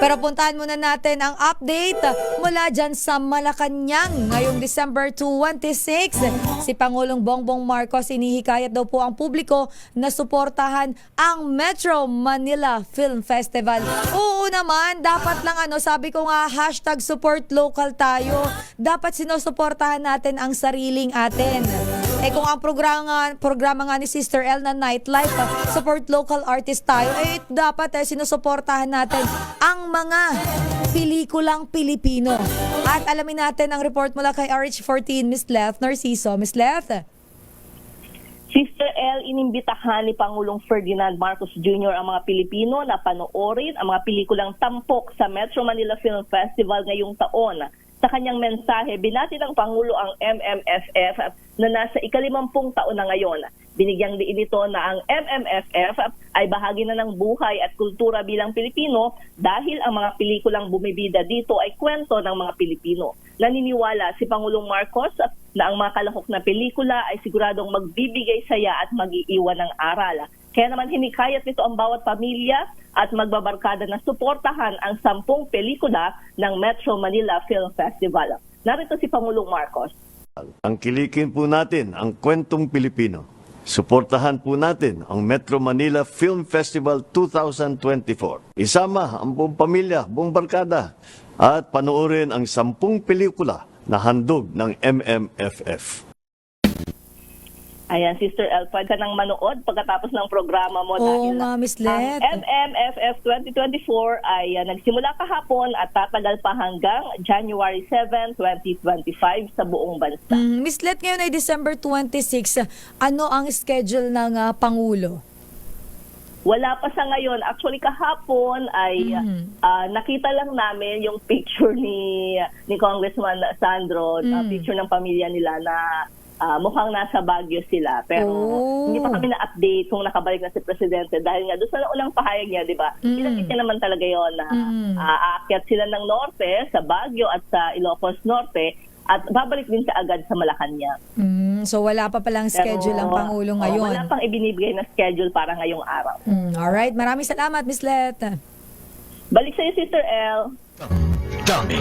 Pero puntahan muna natin ang update mula dyan sa Malacanang. Ngayong December 26, si Pangulong Bongbong Marcos inihikayat daw po ang publiko na suportahan ang Metro Manila Film Festival. Oo naman, dapat lang sabi ko nga, hashtag support local tayo. Dapat sinusuportahan natin ang sariling atin. Kung ang programa nga ni Sister El na Nightlife, support local artist tayo, dapat sinusuportahan natin ang mga pelikulang Pilipino. At alamin natin ang report mula kay RH14, Miss Leth Narciso. Miss Leth? Sister El, inimbitahan ni Pangulong Ferdinand Marcos Jr. ang mga Pilipino na panoorin ang mga pelikulang tampok sa Metro Manila Film Festival ngayong taon. Sa kanyang mensahe, binati ng Pangulo ang MMFF na nasa ika-50 taon na ngayon. Binigyang diin ito na ang MMFF ay bahagi na ng buhay at kultura bilang Pilipino dahil ang mga pelikulang bumibida dito ay kwento ng mga Pilipino. Naniniwala si Pangulong Marcos na ang mga kalahok na pelikula ay siguradong magbibigay saya at mag-iiwan ng aral. Kaya naman hinikayat nito ang bawat pamilya at magbabarkada na suportahan ang 10 pelikula ng Metro Manila Film Festival. Narito si Pangulong Marcos. Tangkilikin po natin ang kwentong Pilipino. Suportahan po natin ang Metro Manila Film Festival 2024. Isama ang buong pamilya, buong barkada at panoorin ang 10 pelikula na handog ng MMFF. Ayan, Sister El, pwede ka nang manood pagkatapos ng programa mo. Oo dahil nga, Miss ang Leth. MMFF 2024 ay nagsimula kahapon at tatagal pa hanggang January 7, 2025 sa buong bansa. Miss Leth, ngayon ay December 26. Ano ang schedule ng Pangulo? Wala pa sa ngayon. Actually, kahapon ay nakita lang namin yung picture ni Congressman Sandro, picture ng pamilya nila na mukhang nasa Baguio sila. Pero hindi pa kami na-update kung nakabalik na si Presidente dahil nga doon sa unang pahayag niya, di ba? Pinakita niya naman talaga yon na aakyat sila ng norte, sa Baguio at sa Ilocos Norte at babalik din siya agad sa Malacanang. So wala pa palang schedule ang Pangulo ngayon. Wala pang ibinibigay na schedule para ngayong araw. Alright, maraming salamat, Miss Leth. Balik sa'yo, Sister El. Dummy.